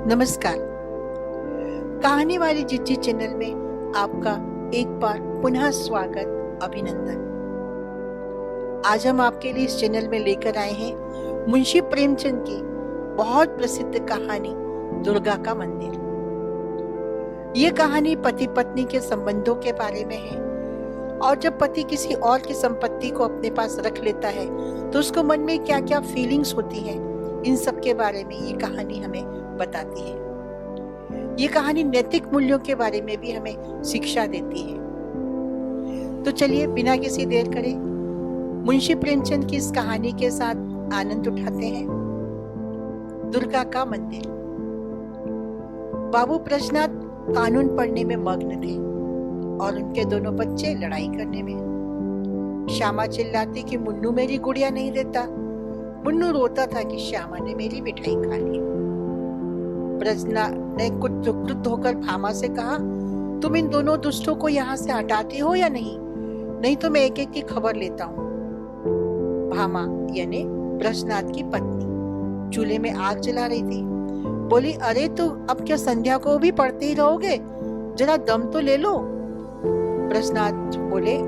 नमस्कार। कहानी वाली जिज्जी चैनल में आपका एक बार पुनः स्वागत, अभिनंदन। आज हम आपके लिए इस चैनल में लेकर आए हैं मुंशी प्रेमचंद की बहुत प्रसिद्ध कहानी दुर्गा का मंदिर। ये कहानी पति पत्नी के संबंधों के बारे में है और जब पति किसी और की संपत्ति को अपने पास रख लेता है तो उसको मन में क्या क्या फीलिंग्स होती है, इन सब के बारे में ये कहानी हमें बताती है। ये कहानी नैतिक मूल्यों के बारे में भी हमें शिक्षा देती है। तो चलिए बिना किसी देर करे मुंशी प्रेमचंद की इस कहानी के साथ आनंद उठाते हैं। दुर्गा का मंदिर। बाबू प्रश्नाथ कानून पढ़ने में मग्न थे और उनके दोनों बच्चे लड़ाई करने में। श्यामा चिल्लाती कि मुन्नू मेरी गुड़िया नहीं देता। मुन्नू रोता था कि श्यामा ने मेरी मिठाई खा ली। प्रज्ञा ने कुछ क्रुद्ध होकर भामा से कहा, तुम इन दोनों दुष्टों को यहाँ से हटाती हो या नहीं? नहीं तो मैं एक एक की खबर लेता हूँ। भामा यानी प्रज्ञानाथ की पत्नी चूल्हे में आग जला रही थी। बोली, अरे तो अब क्या संध्या को भी पढ़ते ही रहोगे? जरा दम तो ले लो। प्रज्ञानाथ बोले,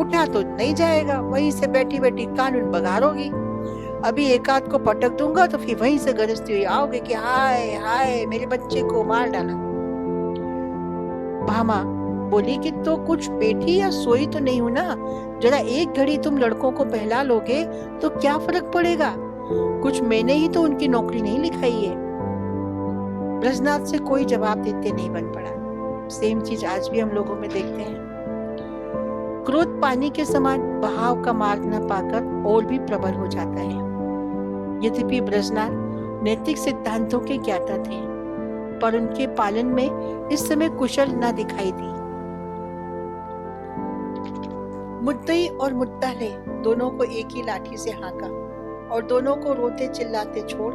उठा तो नहीं जाएगा, वहीं से बैठी बैठी कानून बघारोगी। अभी एक आध को पटक दूंगा तो फिर वहीं से गरजती हुई आओगे कि हाय हाय मेरे बच्चे को मार डाला। भामा बोली कि तो कुछ बैठी या सोई तो नहीं हूं ना, जरा एक घड़ी तुम लड़कों को बहला लोगे तो क्या फर्क पड़ेगा? कुछ मैंने ही तो उनकी नौकरी नहीं लिखाई है। प्रज्ञानाथ से कोई जवाब देते नहीं बन पड़ा। सेम चीज आज भी हम लोगों में देखते हैं। क्रोध पानी के समान बहाव का मार्ग न पाकर और भी प्रबल हो जाता है। यद्यपि प्रज्ञानाथ नैतिक सिद्धांतों के ज्ञाता थे, पर उनके पालन में इस समय कुशल न दिखाई दी। मुद्दई और मुद्दाले दोनों को एक ही लाठी से हाँका और दोनों को रोते चिल्लाते छोड़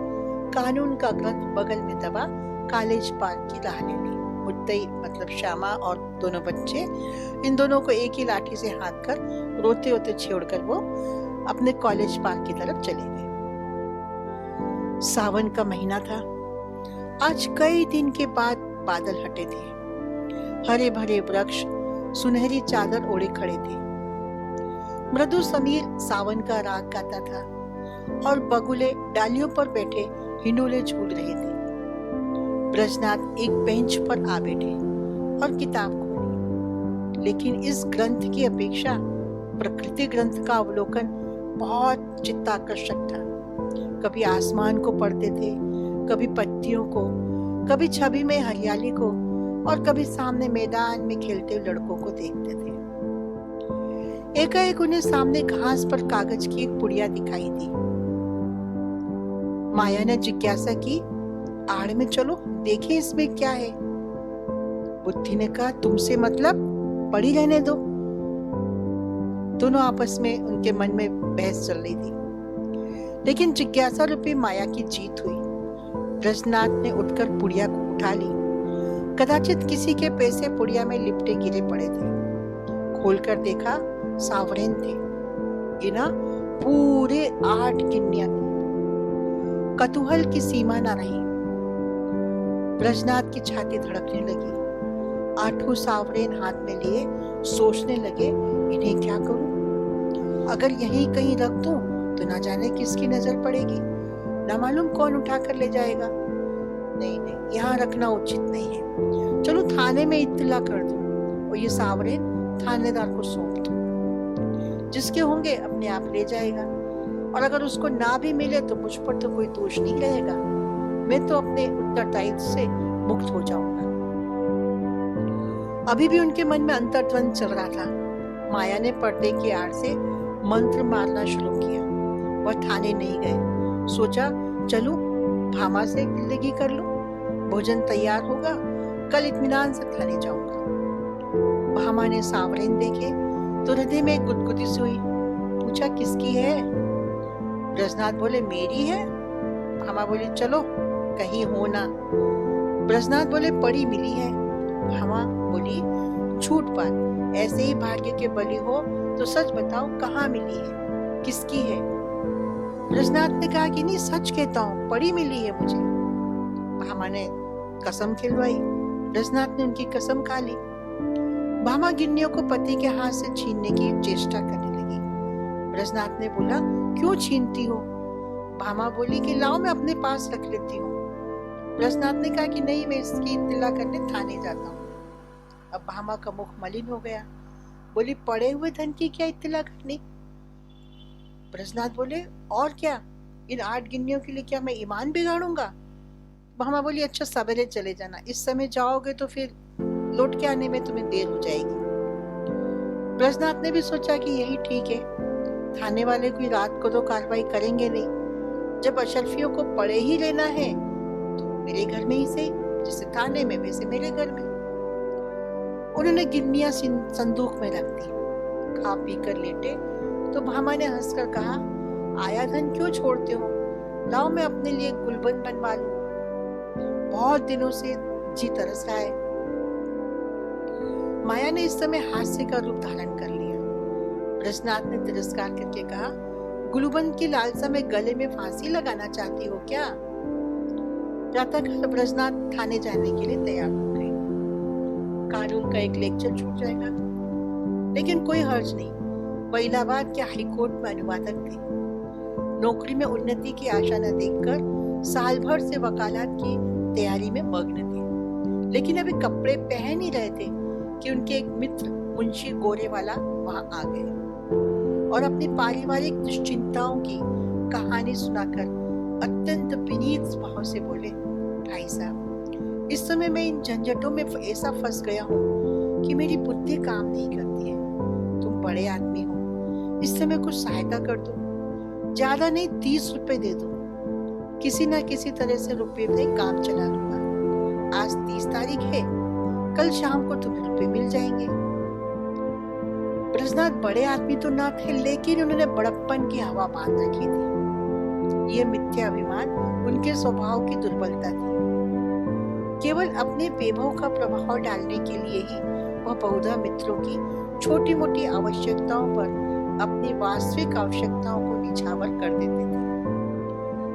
कानून का ग्रंथ बगल में दबा कॉलेज पार्क की राह ले ली। मुद्दई मतलब श्यामा और दोनों बच्चे, इन दोनों को एक ही लाठी से हाँक कर रोते रोते छोड़कर वो अपने कॉलेज पार्क की तरफ चले गए। सावन का महीना था। आज कई दिन के बाद बादल हटे थे। हरे भरे वृक्ष सुनहरी चादर ओढ़े खड़े थे। मृदु समीर सावन का राग गाता था और बगुले डालियों पर बैठे हिंडोले झूल रहे थे। प्रज्ञानाथ एक बेंच पर आ बैठे और किताब खोली, लेकिन इस ग्रंथ की अपेक्षा प्रकृति ग्रंथ का अवलोकन बहुत चित्ताकर्षक था। कभी आसमान को पढ़ते थे, कभी पत्तियों को, कभी छवि में हरियाली को और कभी सामने मैदान में खेलते हुए लड़कों को देखते थे। एकाएक उन्हें सामने घास पर कागज की एक पुड़िया दिखाई दी। माया ने जिज्ञासा की, आड़ में चलो देखें इसमें क्या है। बुद्धि ने कहा, तुमसे मतलब, पड़ी रहने दो। दोनों आपस में उनके मन में बहस चल रही थी, लेकिन जिज्ञासा रूपी माया की जीत हुई। प्रज्ञानाथ ने उठकर पुड़िया को उठा ली। कदाचित किसी के पैसे पुड़िया में लिपटे गिरे पड़े थे। खोलकर देखा, सावरेन थे। गिना, पूरे 8 गिन्नियां थी। कतूहल की सीमा न रही। प्रज्ञानाथ की छाती धड़कने लगी। 8 सावरेन हाथ में लिए सोचने लगे, इन्हें क्या करूं? अगर यहीं कहीं रख दूं तो ना जाने किसकी नजर पड़ेगी, ना मालूम कौन उठा कर ले जाएगा। नहीं नहीं, यहाँ रखना उचित नहीं है। चलो थाने में इत्तला कर दूं और ये सावरेन थानेदार को सौंप दूं। जिसके होंगे अपने आप ले जाएगा, और अगर उसको ना भी मिले तो मुझ पर तो कोई दोष नहीं रहेगा। मैं तो अपने उत्तरदायित्व से मुक्त हो जाऊंगा। अभी भी उनके मन में अंतर्द्वंद चल रहा था। माया ने पर्दे की आड़ से मंत्र मारना शुरू किया। वह थाने नहीं गए। सोचा, चलूं भामा से दिल्लगी कर लूं, भोजन तैयार होगा, कल इत्मीनान से थाने जाऊंगा। भामा ने सावरेन देखे तो हृदय में गुदगुदी सी हुई। पूछा, किसकी है? प्रज्ञानाथ बोले, मेरी है। भामा बोली, चलो कहीं हो ना। प्रज्ञानाथ बोले, पड़ी मिली है। भामा बोली, झूठ बात, ऐसे ही भाग्य के बली हो तो सच बताओ, कहाँ मिली है, किसकी है? प्रज्ञानाथ ने कहा कि नहीं, सच कहता हूँ, पड़ी मिली है मुझे। भामा ने कसम खिलवाई। ब्रजनाथ ने उनकी कसम खा ली। भामा गिन्नियों को पति के हाथ से छीनने की चेष्टा करने लगी। ब्रजनाथ ने बोला, क्यों छीनती हो? भामा बोली कि लाओ मैं अपने पास रख लेती हूँ। ब्रजनाथ ने कहा कि नहीं, मैं इसकी इत्तला करने थाने जाता हूँ। अब भामा का मुख मलिन हो गया। बोली, पड़े हुए धन की क्या इत्तला करनी? ब्रजनाथ बोले, और क्या, इन 8 गिन्नियों के लिए क्या मैं ईमान बिगाड़ूंगा? भामा बोली, अच्छा सवेरे चले जाना, इस समय जाओगे तो फिर लौट के आने में तुम्हें देर हो जाएगी। ब्रजनाथ ने भी सोचा कि यही ठीक है, थाने वाले कोई रात को तो कार्रवाई करेंगे नहीं। जब अशरफियों को पड़े ही लेना है तो मेरे घर में ही सही, जैसे थाने में वैसे मेरे घर में। उन्होंने गिन्नियां संदूक में रख दी। खा पी कर लेटे तो भामा ने हंसकर कहा, आया धन क्यों छोड़ते हो? लाओ मैं अपने लिए गुलबन बनवा लूं, बहुत दिनों से जी तरस रहा है। माया ने इस समय हास्य का रूप धारण कर लिया। ब्रजनाथ ने तिरस्कार करके कहा, गुलबन की लालसा में गले में फांसी लगाना चाहती हो क्या? प्रातःकाल ब्रजनाथ थाने जाने के लिए तैयार हो गए। कानून का एक लेक्चर छूट जाएगा, लेकिन कोई हर्ज नहीं। वह इलाहाबाद के हाईकोर्ट में अनुवादक थे। नौकरी में उन्नति की आशा न देखकर साल भर से वकालत की तैयारी में मग्न थे, लेकिन अभी कपड़े पहन ही रहे थे कि उनके एक मित्र मुंशी गोरेवाला वहां आ गए और अपनी पारिवारिक दुश्चिंताओं की कहानी सुनाकर अत्यंत विनीत भाव से बोले, भाई साहब, इस समय मैं इन झंझटों में ऐसा फंस गया हूँ कि मेरी बुद्धि काम नहीं करती है। तुम बड़े आदमी हो, इस समय कुछ सहायता कर दो। ज्यादा नहीं, 30 रुपए दे दो। किसी न किसी तरह से रुपए में काम चला लूंगा। आज 30 तारीख है, कल शाम को तुम्हें रुपए मिल जाएंगे। ब्रजनाथ बड़े आदमी तो ना थे, लेकिन उन्होंने बड़प्पन की हवा बांध रखी थी। ये मिथ्या अभिमान उनके स्वभाव की दुर्बलता थी। केवल अपने वैभव का प्रभाव डालने के लिए ही वह बहुधा मित्रों की छोटी मोटी आवश्यकताओं पर अपनी वास्तविक आवश्यकताओं को निछावर कर देते थे,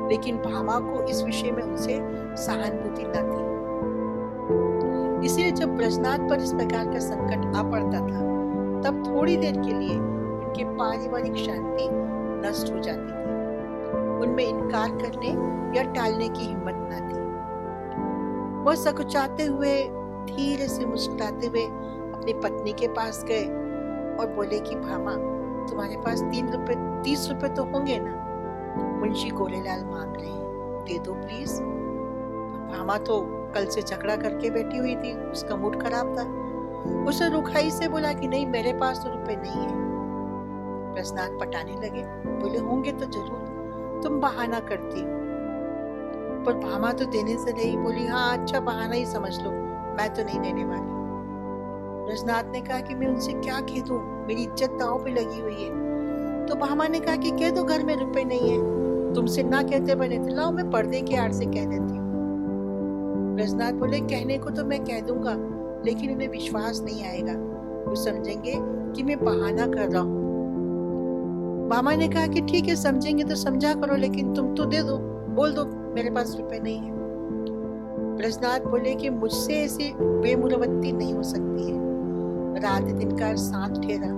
लेकिन भामा को इस विषय में उनसे सहानुभूति न थी। इसलिए जब ब्रजनाथ पर इस प्रकार का संकट आ पड़ता था, तब थोड़ी देर के लिए उनकी पारिवारिक शांति नष्ट हो जाती थी। उनमें इनकार करने या टालने की हिम्मत न थी। वह सकुचाते हुए, धीरे से मुस्कुराते हुए अपनी पत्नी के पास गए और बोले कि भामा, तुम्हारे पास 30 रुपए तो होंगे ना? मुंशी गोरेलाल मांग रहे हैं, दे दो प्लीज। भामा तो कल से झगड़ा करके बैठी हुई थी, उसका मूड खराब था। उसे रुखाई से बोला कि नहीं, मेरे पास तो रुपए नहीं है। ब्रजनाथ पटाने लगे, बोले होंगे तो जरूर, तुम बहाना करती हो। पर भामा तो देने से नहीं, बोली हाँ अच्छा बहाना ही समझ लो, मैं तो नहीं देने वाली। ब्रजनाथ ने कहा कि मैं उनसे क्या कह दूं, मेरी इज्जत दांव पे लगी हुई है। तो भामा ने कहा कि कह दो घर में रुपए नहीं है, तुमसे ना कहते बने थे, लाओ मैं पर्दे की आड़ से कह देती हूँ। ब्रजनाथ बोले, कहने को तो मैं कह दूंगा, लेकिन उन्हें विश्वास नहीं आएगा, वो समझेंगे कि मैं बहाना कर रहा हूँ। भामा ने कहा कि ठीक है, समझेंगे तो समझा करो, लेकिन तुम तो दे दो, बोल दो मेरे पास रुपए नहीं है। ब्रजनाथ बोले कि मुझसे ऐसी बेमुरवत्ती नहीं हो सकती है। रात दिन का सांप ठहरा,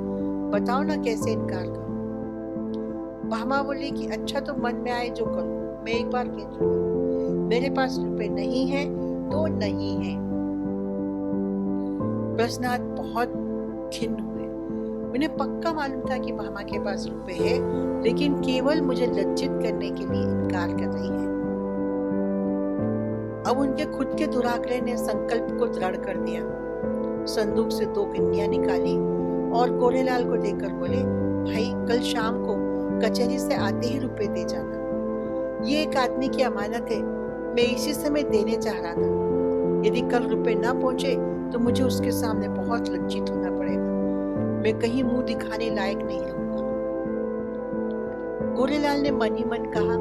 बताओ ना कैसे इनकार करूं। भामा बोली कि अच्छा तो मन में आए जो करो, मैं एक बार कह दूंगी, मेरे पास रुपए नहीं है तो नहीं है। ब्रजनाथ बहुत खिन्न हुए। उन्हें पक्का मालूम था कि भामा के पास रुपए है, लेकिन केवल मुझे लज्जित करने के लिए इनकार कर रही है। अब उनके खुद के दुराग्रह ने संकल्प को दृढ़ कर दिया। संदूक से 2 गिन्नियां निकाली और गोरेलाल को देकर बोले, भाई कल शाम को कचहरी से आते ही रुपए दे जाना। ये एक आदमी की अमानत है, मैं इसी समय देने चाह रहा था। यदि कल रुपए ना पहुंचे तो मुझे उसके सामने बहुत लज्जित होना पड़ेगा, मैं कहीं मुंह दिखाने लायक नहीं रहूंगा। गोरेलाल ने मन ही मन कहा,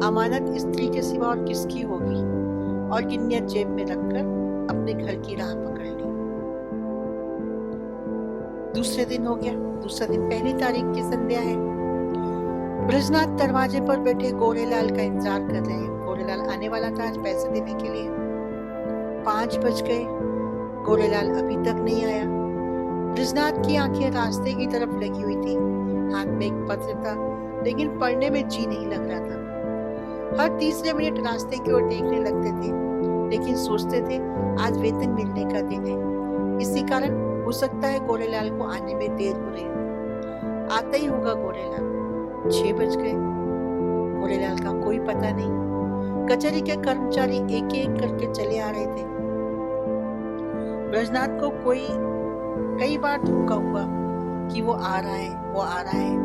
अमानत स्त्री के सिवा और किसकी होगी, और गिन्नियां जेब में रखकर अपने घर की राह पकड़ ली। दूसरे दिन हो गया। दूसरा दिन 1 तारीख की संध्या है। ब्रजनाथ दरवाजे पर बैठे गोरेलाल का इंतजार कर रहे हैं। गोरेलाल आने वाला था आज पैसे देने के लिए। 5 बज गए, गोरेलाल अभी तक नहीं आया। बृजनाथ की आंखें रास्ते की तरफ लगी हुई थी। हाथ में एक पत्र था, लेकिन पढ़ने में जी नहीं लग रहा था। हर तीसरे मिनट रास्ते की ओर देखने लगते थे, लेकिन सोचते थे आज वेतन मिलने का दिन है, इसी कारण हो सकता है गोरेलाल को आने में देर हो रही हो। आता ही होगा गोरेलाल। 6 बज गए, गोरेलाल का कोई पता नहीं। कचहरी के कर्मचारी एक एक करके चले आ रहे थे। ब्रजनाथ को कई बार धोखा हुआ कि वो आ रहा है,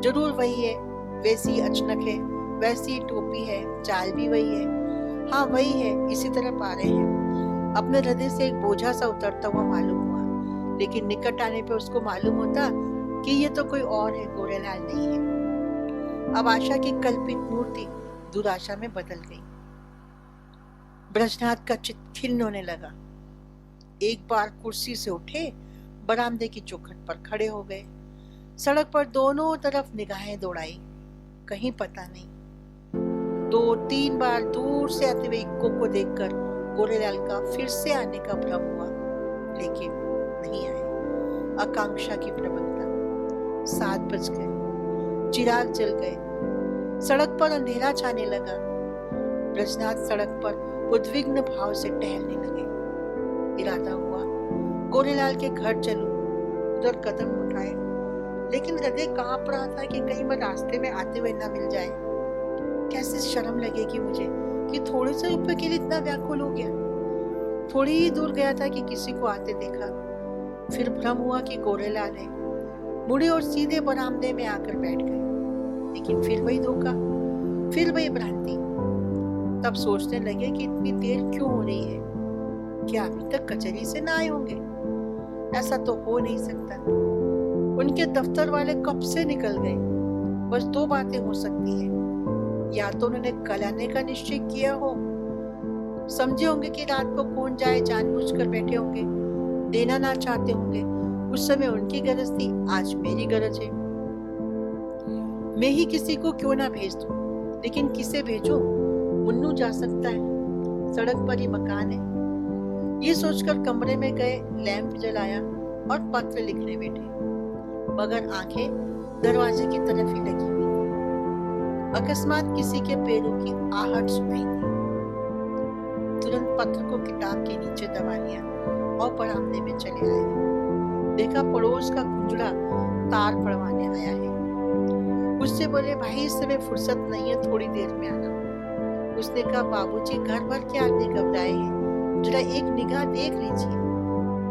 जरूर वही है, वैसी अचनक है, वैसी टोपी है, चाल भी वही है, हाँ वही है, इसी तरफ आ रहे हैं। अपने हृदय से एक बोझा सा उतरता हुआ मालूम हुआ, लेकिन निकट आने पे उसको मालूम होता कि ये तो कोई और है, गोरेलाल नहीं है। अब आशा की कल्पित मूर्ति दुराशा में बदल गई। ब्रजनाथ का चित्त खिन्न होने लगा। एक बार कुर्सी से उठे, बरामदे की चौखट पर खड़े हो गए। सड़क पर दोनों तरफ निगाहें दौड़ाई, कहीं पता नहीं। 2-3 बार दूर से आते हुए इक्को को देखकर गोरेलाल का फिर से आने का भ्रम हुआ, लेकिन नहीं आए। आकांक्षा की प्रबलता। 7 बज गए, चिराग जल गए, सड़क पर अंधेरा छाने लगा। ब्रजनाथ सड़क पर उद्विग्न भाव से टहलने लगे। इरादा हुआ गोरेलाल के घर चलूं, उधर कदम उठाए, लेकिन हृदय कांप रहा था कि कहीं मैं रास्ते में आते हुए न मिल जाए। कैसे शर्म लगेगी मुझे कि थोड़े से रुपए के लिए इतना व्याकुल हो गया। थोड़ी ही दूर गया था कि किसी को आते देखा, फिर भ्रम हुआ कि गोरेलाल है। मुड़े और सीधे बरामदे में आकर बैठ गए, लेकिन फिर वही धोखा, फिर वही भ्रांति। तब सोचने लगे कि इतनी देर क्यों हो रही है, क्या अभी तक कचहरी से ना आए होंगे? ऐसा तो हो नहीं सकता। उनके दफ्तर वाले कब से निकल गए। बस 2 बातें हो सकती हैं, या तो उन्होंने कल आने का निश्चय किया हो, समझे होंगे कि रात को कौन जाए, जानबूझकर बैठे होंगे, देना ना चाहते होंगे। उस समय उनकी गरज थी, आज मेरी गरज है। मैं ही किसी को क्यों ना भेज दूं, लेकिन किसे भेजूं? मुन्नू जा सकता है, सड़क पर ही मकान है। ये सोचकर कमरे में गए, लैंप जलाया और पत्र लिखने बैठे, मगर आंखें दरवाजे की तरफ ही लगी हुई थी। अकस्मात किसी के पैरों की आहट सुनाई दी। तुरंत पत्र को किताब के नीचे दबा लिया और बरामदे में चले आए। देखा पड़ोस का कुंजड़ा तार पड़वाने आया है। उससे बोले, भाई इस समय फुर्सत नहीं है, थोड़ी देर में आना। उसने कहा, बाबूजी घर भर के आदमी घबराए हैं, जरा एक निगाह देख लीजिए।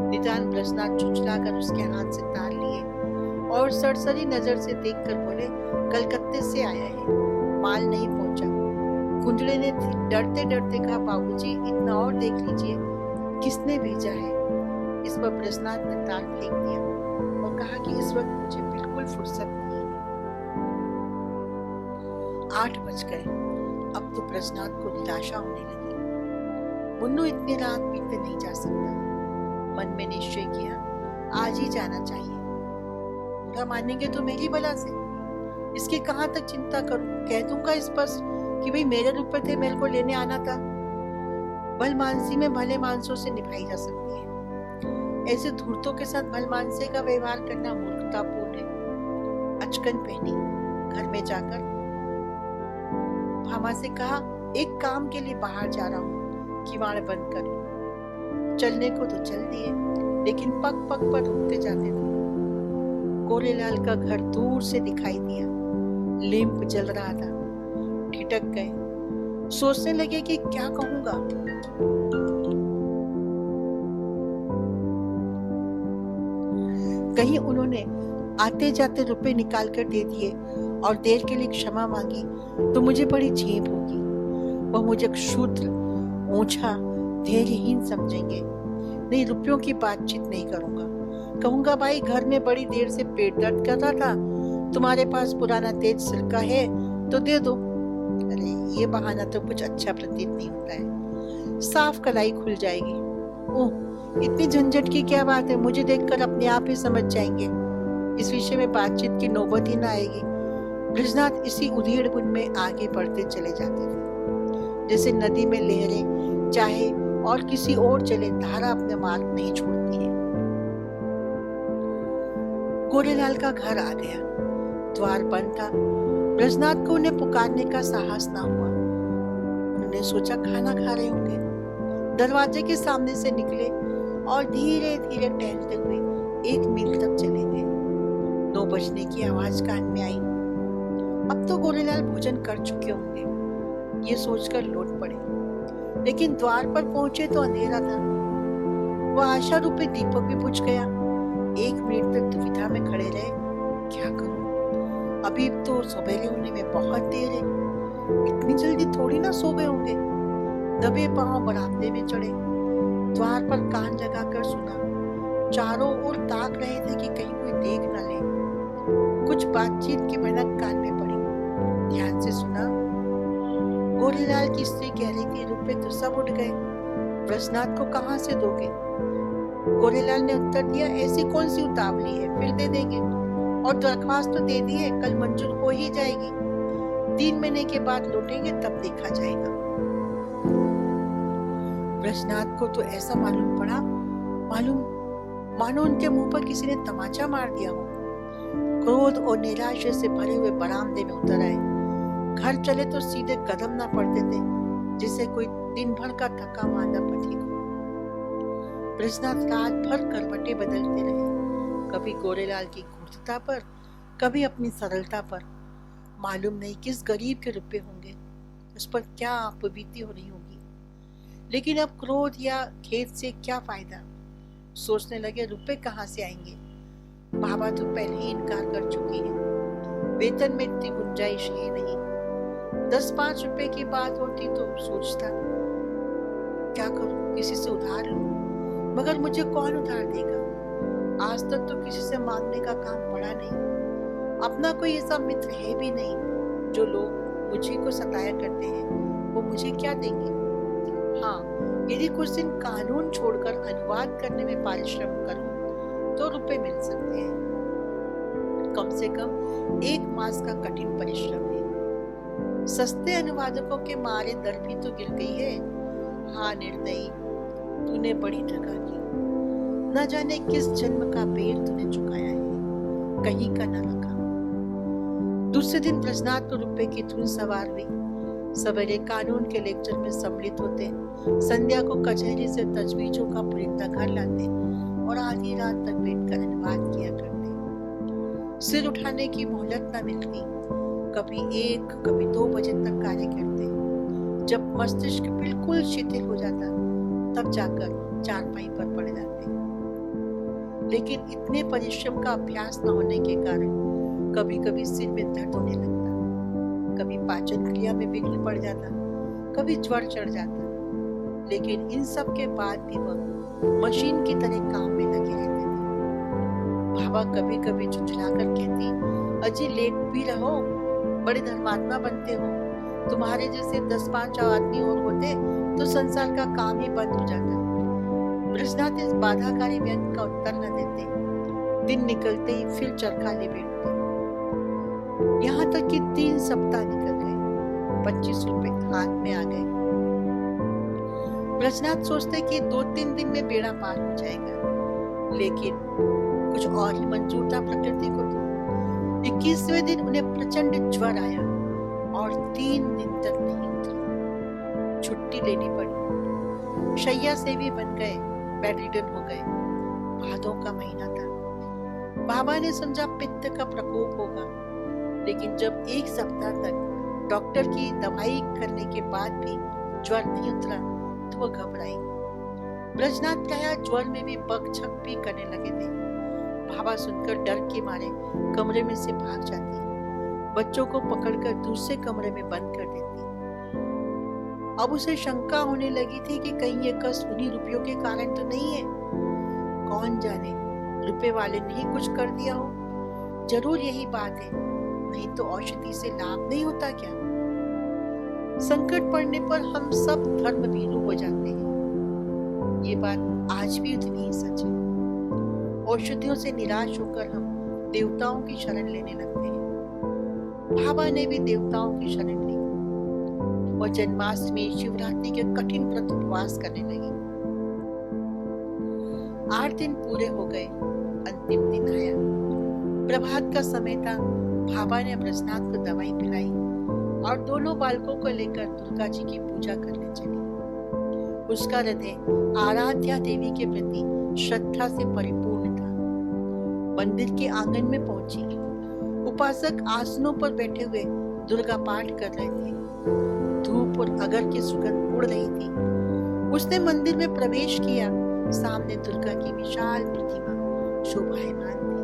निदान ब्रजनाथ चुचलाकर उसके हाथ से तार लिए और सरसरी नजर से देखकर बोले, कलकत्ते से आया है, माल नहीं पहुंचा। कुंजड़े ने डरते डरते कहा, बाबूजी इतना और देख लीजिए, किसने भेजा है? इस पर ब्रजनाथ ने तार फेंक दिया और कहा कि इस वक्त मुझे बिल्कुल फुर्सत नहीं है। 8 बज गए। अब तो ब्रजनाथ को निराशा होने लगी। मुन्नू इतनी रात बीते नहीं जा सकता। मन में निश्चय किया, आज ही जाना चाहिए। बुरा मानेंगे तो मेरी भला से, इसकी कहाँ तक चिंता करूं? कह दूंगा इस पर कि भाई मेरे रुपए थे, मेरे को लेने आना था। भल मानसी में भले मानसों से निभाई जा सकती है, ऐसे धूर्तों के साथ भल मानसे का व्यवहार करना मूर्खतापूर्ण है। अचकन पहनी, घर में जाकर भामा से कहा, एक काम के लिए बाहर जा रहा हूँ, किवाड़ बंद कर लो। चलने को तो चल दिए, लेकिन पग पग पर रुकते जाते थे। गोरेलाल का घर दूर से दिखाई दिया, लैंप जल रहा था। ठिठक गए, सोचने लगे कि क्या कहूंगा। कहीं उन्होंने आते जाते रुपए निकाल कर दे दिए और देर के लिए क्षमा मांगी तो मुझे बड़ी झेप होगी। वह मुझे क्षुद्र, ऊंचा, धैर्यहीन समझेंगे। नहीं, रुपयों की बातचीत नहीं करूंगा। कहूंगा, भाई घर में बड़ी देर से पेट दर्द कर रहा था, तुम्हारे पास पुराना तेज सिरका है तो दे दो। अरे ये बहाना तो कुछ अच्छा प्रतीत नहीं होता है, साफ कलाई खुल जाएगी। ओह, इतनी झंझट की क्या बात है, मुझे देखकर अपने आप ही समझ जाएंगे। इस विषय में बातचीत की नौबत ही ना आएगी। ब्रजनाथ इसी उधेड़ बुन में आगे बढ़ते चले जाते थे, जैसे नदी में लहरें चाहे और किसी और चले, धारा अपने मार्ग नहीं छोड़ती है। गोरेलाल का घर आ गया। द्वार बंद था। ब्रजनाथ को उन्हें पुकारने का साहस ना हुआ। उन्होंने सोचा खाना खा रहे होंगे। दरवाजे के सामने से निकले और धीरे धीरे टहलते हुए 1 मील तक चले गए। 9 बजने की आवाज कान में आई। अब तो गोरेलाल भोजन कर चुके होंगे, ये सोचकर लौट पड़े। लेकिन द्वार पर पहुंचे तो अंधेरा था। वह आशा रूपी दीपक भी बुझ गया। 1 मिनट तक दुविधा में खड़े रहे, क्या करूं? अभी तो सवेरे होने में बहुत देर है, इतनी जल्दी थोड़ी ना सो गए होंगे। दबे पांव बरामदे में चढ़े, द्वार पर कान लगाकर सुना। चारों ओर ताक रहे थे कि कहीं कोई देख न ले। कुछ बातचीत की भनक कान में पड़ी। ध्यान से सुना। गोरेलाल की स्त्री कह रही थी, रुपए तो सब उठ गए, ब्रजनाथ को कहाँ से दोगे? गोरेलाल ने उत्तर दिया, ऐसी कौन सी उतावली है, फिर दे देंगे। और दरख्वास्त तो दे दी है, कल मंजूर हो ही जाएगी। 3 महीने के बाद लौटेंगे, तब देखा जाएगा। ब्रजनाथ को तो ऐसा मालूम पड़ा मानो उनके मुंह पर किसी ने तमाचा मार दिया हो। क्रोध और निराशा से भरे हुए बरामदे में उतर आए। घर चले तो सीधे कदम ना पड़ते थे, जिसे कोई दिन भर का थका मांदा पथिक हो। ब्रजनाथ रात भर करवटें बदलते रहे, कभी गोरेलाल की क्रूरता पर, कभी अपनी सरलता पर। मालूम नहीं किस गरीब के रुपए होंगे, उस पर क्या अपबीती हो रही होगी। लेकिन अब क्रोध या खेद से क्या फायदा? सोचने लगे, रुपए कहाँ से आएंगे? बाबा तो पहले ही इनकार कर चुकी है, वेतन में इतनी गुंजाइश है नहीं। 10-5 रुपए की बात होती तो सोचता, क्या करूं, किसी से उधार लूं, मगर मुझे कौन उधार देगा? आज तक तो किसी से मांगने का काम पड़ा नहीं। अपना कोई ऐसा मित्र है भी नहीं। जो लोग मुझे को सताया करते हैं, वो मुझे क्या देंगे? हाँ, यदि कुछ दिन कानून छोड़कर अनुवाद करने में परिश्रम करूं तो रुपए मिल सकते हैं। कम से कम 1 मास का कठिन परिश्रम है। सस्ते अनुवादकों के मारे दर भी तो गिर गई है। हाँ निर्दयी, तूने बड़ी ठगा की। न जाने किस जन्म का बेर तूने चुकाया है, कहीं का न रखा। दूसरे दिन ब्रजनाथ को रुपए की धुन सवार हुई। सवेरे कानून के लेक्चर में सम्मिलित होते, संध्या को कचहरी से तजवीजों का प्रिंटा घर लाते और आधी रात तक बैठकर अनुवाद किया करते। सिर उठाने की मोहलत न मिलती। कभी 1, कभी 2 बजे तक कार्य करते। जब मस्तिष्क बिल्कुल शिथिल हो जाता, तब जाकर चारपाई पर पड़ जाते। लेकिन इतने परिश्रम का अभ्यास न होने के कारण कभी कभी सिर में दर्द होने लगता, कभी पाचन क्रिया में विघ्न पड़ जाता, कभी ज्वर चढ़ जाता। लेकिन इन सब के बाद भी वह मशीन की तरह काम में लगे रहते थे। बाबा कभी कभी झुंझलाकर कहती, अजी लेट भी रहो, बड़े धर्मात्मा बनते हो। तुम्हारे जैसे 10-5 आदमी और होते तो संसार का काम ही बंद हो जाता। ब्रजनाथ इस बाधाकारी व्यंग का उत्तर न देते। दिन निकलते ही फिर चरखा ले बैठते। यहाँ तक कि 3 सप्ताह निकल गए। 25 रुपए हाथ में आ गए। ब्रजनाथ सोचते कि 2-3 दिन में बेड़ा पार हो जाएगा, लेकिन कुछ और ही मंजूर था प्रकृति को। 21वें दिन उन्हें प्रचंड ज्वर आया और 3 दिन तक नहीं उतरा। छुट्टी लेनी पड़ी। शैया सेवी बन गए, बेडरिडन हो गए। भादों का महीना था। बाबा ने समझा पित्त का प्रकोप होगा, लेकिन जब 1 सप्ताह तक डॉक्टर की दवाई करने के बाद भी ज्वर नहीं उतरा तो वह घबराई। ब्रजनाथ कहा ज्वर में भी बकझक भी करने लगे थे। बाबा सुनकर डर के मारे कमरे में से भाग जाती, बच्चों को पकड़कर दूसरे कमरे में बंद कर देती। अब उसे शंका होने लगी थी कि कहीं ये कष्ट उन्हीं रुपयों के कारण तो नहीं है। कौन जाने रुपए वाले ने ही कुछ कर दिया हो। जरूर यही बात है, नहीं तो औषधि से लाभ नहीं होता क्या? संकट पड़ने पर हम सब धर्म भीरू हो जाते हैं। ये बात आज भी उतनी ही सच है। औषधियों से निराश होकर हम देवताओं की शरण लेने लगते हैं। बाबा ने भी देवताओं की शरण ली। वह जन्माष्टमी शिवरात्रि के कठिन व्रत उपवास करने लगी। 8 दिन पूरे हो गए। अंतिम दिन आया। प्रभात का समय था। भाभा ने ब्रजनाथ को दवाई पिलाई और दोनों बालकों को लेकर दुर्गा जी की पूजा करने चली। उसका हृदय आराध्या देवी के प्रति श्रद्धा से परिपूर्ण था। मंदिर के आंगन में पहुंची। उपासक आसनों पर बैठे हुए दुर्गा पाठ कर रहे थे। धूप और अगर की सुगंध उड़ रही थी। उसने मंदिर में प्रवेश किया। सामने दुर्गा की विशाल प्रतिमा शोभायमान थी।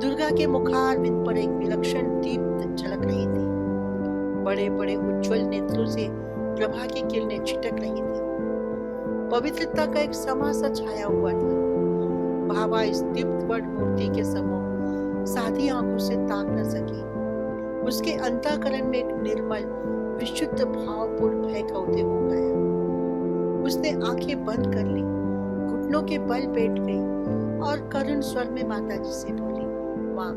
दुर्गा के मुखारविंद पर एक विलक्षण दीप्त झलक रही थी। बड़े बड़े उज्जवल नेत्रों से प्रभा की किरणें छिटक रही थी। पवित्रता का एक समा सा छाया हुआ था। भाभा इस दीप्त वर्ण मूर्ति के सम्मुख साधी आंखों से ताक न सकी। उसके अंतःकरण में एक निर्मल विशुद्ध भावपूर्ण भय का उदय हो गया। उसने आंखें बंद कर ली, घुटनों के बल बैठ गई और करुण स्वर में माताजी से बोली, माँ,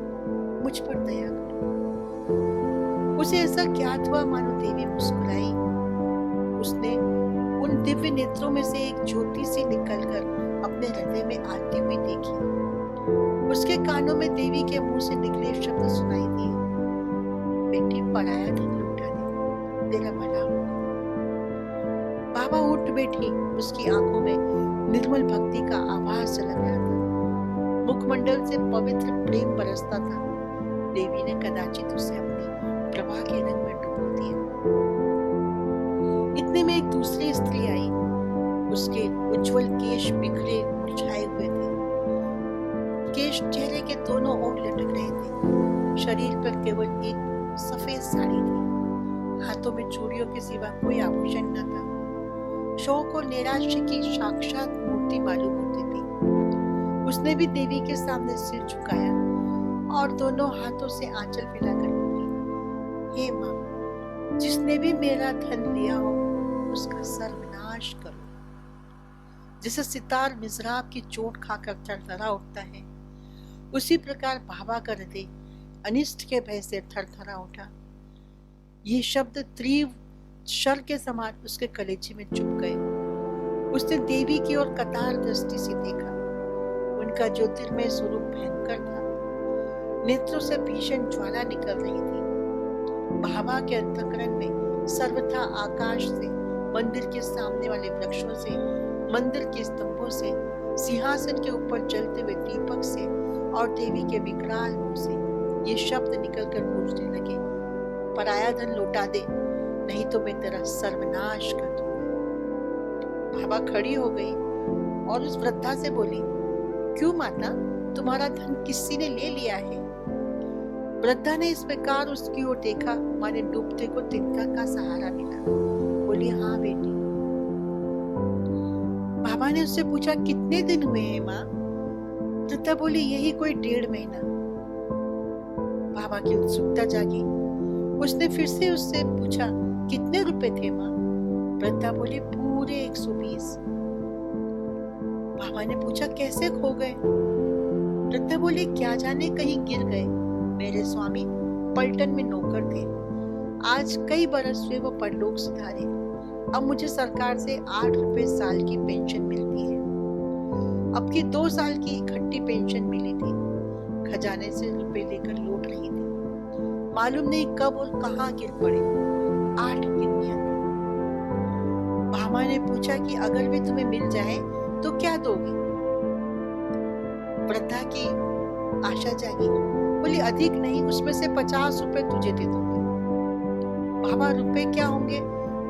मुझ पर दया करो। उसे ऐसा ज्ञात हुआ मानो देवी मुस्कुराई। उसने उन दिव्य नेत्रों में से एक ज्योति सी निकलकर अपने हृदय में आती हुई देखी। उसके कानों में देवी के मुंह से निकले शब्द सुनाई दिए, बेटी, पराया धन लौटा दे, तेरा भला होगा। बाबा उठ बैठी। उसकी आंखों में निर्मल भक्ति का आभास झलक रहा था। मुखमंडल से पवित्र प्रेम बरसता था। देवी ने कदाचित उसे अपनी प्रभा के रंग में डुबो दिया। इतने में एक दूसरी स्त्री आई। उसके उज्जवल केश बिखरे मुरझाए हुए थे। केश चेहरे के दोनों ओर लटक रहे थे। शरीर पर केवल एक सफेद साड़ी थी। हाथों में चूड़ियों के सिवा कोई आभूषण न था। शौक और नैराश्य की साक्षात मूर्ति मालूम होती थी। उसने भी देवी के सामने सिर झुकाया और दोनों हाथों से आंचल फैलाकर बोली, हे माँ, जिसने भी मेरा धन लिया हो उसका सर्वनाश करो। जैसे सितार मिज़राब की चोट खाकर थरथरा उठता है, उसी प्रकार भाभा का हृदय अनिष्ट के भय से थरथरा उठा। ये शब्द तीव्र शर के समान उसके कलेजे में चुभ गए। उसने देवी की ओर कतार दृष्टि से देखा। उनका ज्योतिर्मय स्वरूप भयंकर था। नेत्रों से भीषण ज्वाला निकल रही थी। भाभा के अंतःकरण में सर्वथा आकाश से, मंदिर के सामने वाले वृक्षों से, मंदिर के स्तंभों से, सिंहासन के ऊपर जलते हुए दीपक से और देवी के विकराल मुंह से ये शब्द निकलकर गूंजने लगे, पराया धन लौटा दे, नहीं तो मैं तेरा सर्वनाश कर दूंगी। भाभा खड़ी हो गई और उस वृद्धा से बोली, क्यों माता, तुम्हारा धन किसी ने ले लिया है? वृद्धा ने इस प्रकार उसकी ओर देखा माने डूबते को तिनका का सहारा मिला। बोली, हाँ बेटी। भाभा ने उससे पूछा, कितने दिन हुए हैं माँ? वृद्धा बोली, यही कोई 1.5 महीना। भाभा की उत्सुकता जागी। उसने फिर से उससे पूछा, कितने रुपए थे माँ? वृद्धा बोली, पूरे 120। भाभा ने पूछा, कैसे खो गए? वृद्धा बोली, क्या जाने, कहीं गिर गए। मेरे स्वामी पलटन में नौकर थे। आज कई बरस हुए वो परलोक सिधारे। अब मुझे सरकार से 8 रुपए साल की पेंशन मिलती है। अब की 2 साल की इकट्ठी पेंशन मिली थी। खजाने से रुपए लेकर लौट रही थी। मालूम नहीं कब और कहाँ गिर पड़े। 8 गिरनियां थी। भामा ने पूछा कि अगर वे तुम्हें मिल जाए तो क्या दोगी? वृद्धा की आशा जागी। बोली, अधिक नहीं, उसमें से 50 रुपए तुझे दे दूंगी। भामा, रुपए क्या होंगे,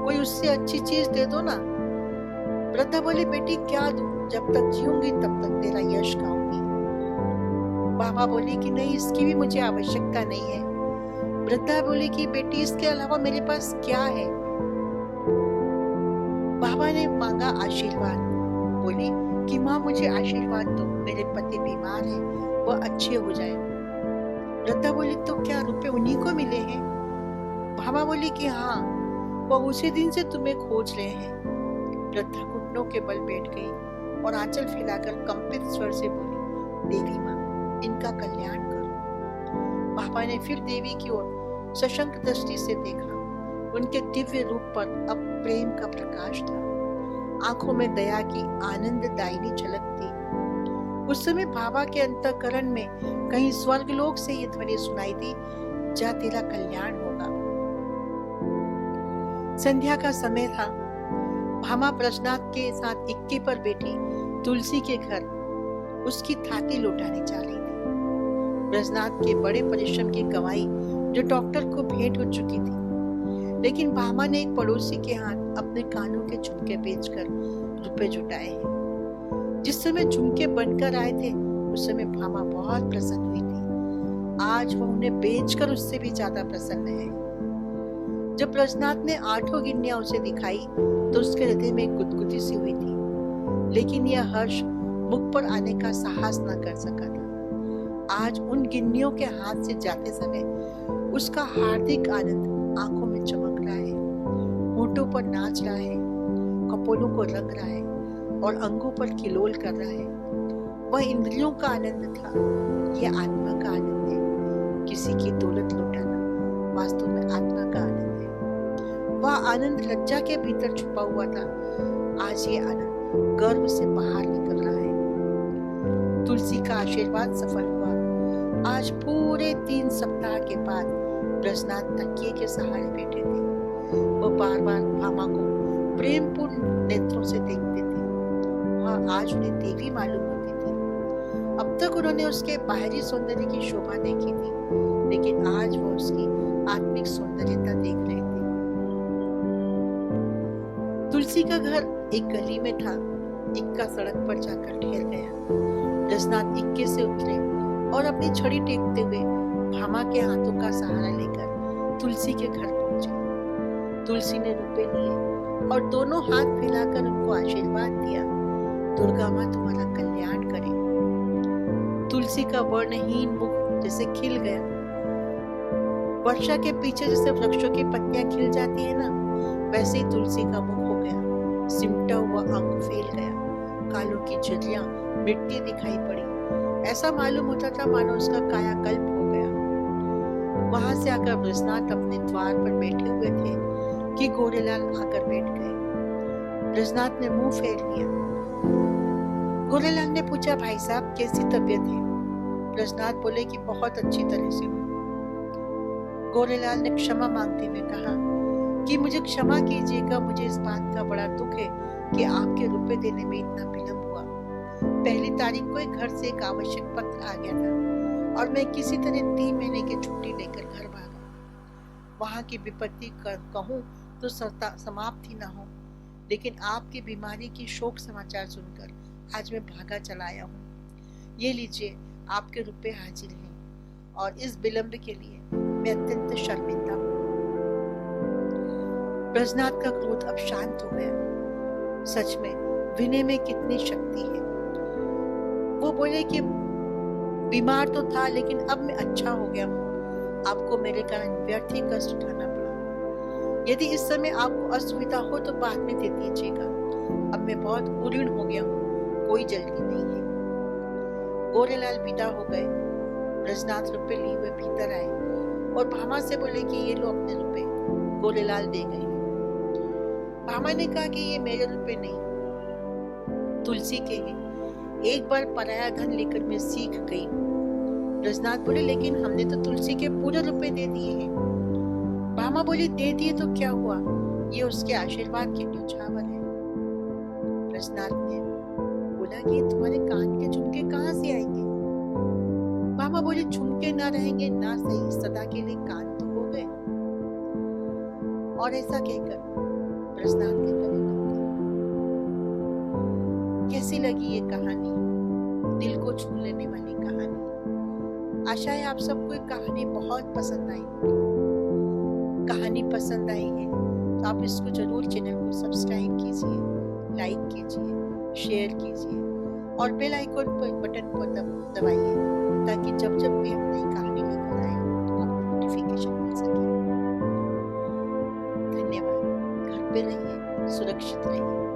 कोई उससे अच्छी चीज दे दो ना। वृद्धा बोली, बेटी क्या दूं, जब तक जीऊंगी तब तक तेरा यश गाऊंगी। भामा बोली कि नहीं, इसकी भी मुझे आवश्यकता नहीं है। वृद्धा बोली कि बेटी, इसके अलावा मेरे पास क्या है? भामा ने मांगा आशीर्वाद। बोली कि माँ, मुझे आशीर्वाद दो, मेरे पति बीमार है, वह अच्छे हो जाए। वृद्धा बोली, तो क्या रुपए उन्हीं को मिले हैं? भामा बोली कि हाँ, वह उसी दिन से तुम्हें खोज रहे हैं। वृद्धा घुटनों के बल बैठ गई और आंचल फैलाकर कंपित स्वर से बोली, देवी माँ, इनका कल्याण करो। भामा ने फिर देवी की ओर सशंक दृष्टि से देखा। उनके दिव्य रूप पर अब प्रेम का प्रकाश था। आंखों में दया की आनंददायिनी झलक थी। उस समय बाबा के अंतःकरण में कहीं स्वर्गलोक से ये ध्वनि सुनाई दी, जा तेरा कल्याण होगा। संध्या का समय था। भामा ब्रजनाथ के साथ इक्के पर बैठी तुलसी के घर उसकी थाती लौटाने जा रही थी। ब्रजनाथ के बड़े परिश्रम की कमाई जो डॉक्टर को भेंट हो चुकी थी, लेकिन भामा ने एक पड़ोसी के हाथ अपने कानों के झुमके बेचकर रुपए जुटाए हैं। जिस समय झुमके बनकर आए थे उस समय भामा बहुत प्रसन्न हुई थी। आज वह उन्हें बेचकर उससे भी ज्यादा प्रसन्न है। जब ब्रजनाथ ने 8 गिन्नियां उसे दिखाई तो उसके हृदय में एक गुदगुदी सी हुई थी, लेकिन यह हर्ष मुख पर आने का साहस न कर सका था। आज उन गिन्नियों के हाथ से जाते समय उसका हार्दिक आनंद आंखों में चमक रहा है, होठों पर नाच रहा है, कपोलों को रंग रहा है और अंगों पर किलोल कर रहा है। वह इंद्रियों का आनंद था, यह आत्मा का आनंद है। किसी की दौलत लुटाना वास्तव में आत्मा का आनंद है। वह आनंद लज्जा के भीतर छुपा हुआ था, आज ये आनंद गर्व से बाहर निकल रहा है। तुलसी का आशीर्वाद सफल हुआ। आज पूरे 3 सप्ताह के बाद ब्रजनाथ तकिए के सहारे बैठे थे। वह बार बार भामा को प्रेमपूर्ण नेत्रों से देखते थे। वह आज उन्हें देवी मालूम होती थी। अब तक उन्होंने उसके बाहरी सौंदर्य की शोभा देखी थी, लेकिन आज वह उसकी आत्मिक सौंदर्यता देख रहे थे। तुलसी का घर एक गली में था। इक्का सड़क पर जाकर ठहर गया। ब्रजनाथ इक्के से उतरे और अपनी छड़ी टेकते हुए भामा के हाथों का सहारा लेकर तुलसी के घर पहुंचे। तुलसी ने रुपए लिए और दोनों हाथ फैलाकर उनको आशीर्वाद दिया, दुर्गा माँ तुम्हारा कल्याण करे। तुलसी का वर्णहीन मुख जैसे खिल गया। वर्षा के पीछे जैसे वृक्षों की पत्तियां खिल जाती है ना, वैसे ही तुलसी का मुख हो गया। सिमटा हुआ अंग फैल गया, कालों की झुर्रियां मिट्टी दिखाई पड़ी। ऐसा मालूम होता था मानो उसका कायाकल्प हो गया। वहां से आकर ब्रजनाथ अपने द्वार पर बैठे हुए थे कि गोरेलाल आकर बैठ गए। ब्रजनाथ ने मुंह फेर लिया। गोरेलाल ने पूछा, भाई साहब कैसी तबीयत है? ब्रजनाथ बोले कि बहुत अच्छी तरह से हूँ। गोरेलाल ने क्षमा मांगते हुए कहा कि मुझे क्षमा कीजिएगा, मुझे इस बात का बड़ा दुख है कि आपके रुपए देने में इतना विलंब हुआ। 1 तारीख को एक घर से एक आवश्यक पत्र आ गया था और मैं किसी तरह 3 महीने की छुट्टी लेकर घर भागा। वहां की विपत्ति कहूँ तो समाप्त ही ना हो, लेकिन आपकी बीमारी की शोक समाचार सुनकर आज मैं भागा चला आया हूँ। ये लीजिए, आपके रुपए हाजिर हैं और इस विलंब के लिए मैं अत्यंत शर्मिंदा हूँ। ब्रजनाथ का क्रोध अब शांत हो गया। सच में विनय में कितनी शक्ति है। वो बोले कि बीमार तो था, लेकिन अब मैं अच्छा हो गया हूँ। आपको मेरे कारण व्यर्थ ही कष्ट उठाना पड़ा। यदि इस समय आपको असुविधा हो तो बाद में दे दीजिएगा। अब मैं बहुत उऋण हो गया हूँ, कोई जल्दी नहीं है। गोरेलाल विदा हो गए। ब्रजनाथ रुपए लिए हुए भीतर आए और भामा से बोले कि ये लो अपने रुपए। गोरेलाल दे गए। भामा ने कहा कि ये मेरे रुपए नहीं, तुलसी के हैं। एक बार पराया धन लेकर मैं सीख गई। ब्रजनाथ बोले, लेकिन हमने तो तुलसी के पूरे रुपए दे दिए हैं। भामा बोली, दे दिए तो क्या हुआ, ये उसके आशीर्वाद के न्यौछावर है। ब्रजनाथ ने बोला कि तुम्हारे कान के झुमके कहाँ से आएंगे? भामा बोली, झुमके ना रहेंगे ना सही, सदा के लिए कान तो हो गए। और ऐसा कहकर ब्रजनाथ के गले लग गई। कैसी लगी ये कहानी, दिल को छू लेने वाली कहानी। आशा है आप सबको एक कहानी बहुत पसंद आई होगी। कहानी पसंद आई है तो आप इसको जरूर चैनल को सब्सक्राइब कीजिए, लाइक कीजिए, शेयर कीजिए और बेल आइकन पर बटन को दबाइए, ताकि जब जब भी हम नई कहानी लेकर आए तो आपको नोटिफिकेशन मिल सके। धन्यवाद। घर पे रहिए, सुरक्षित रहिए।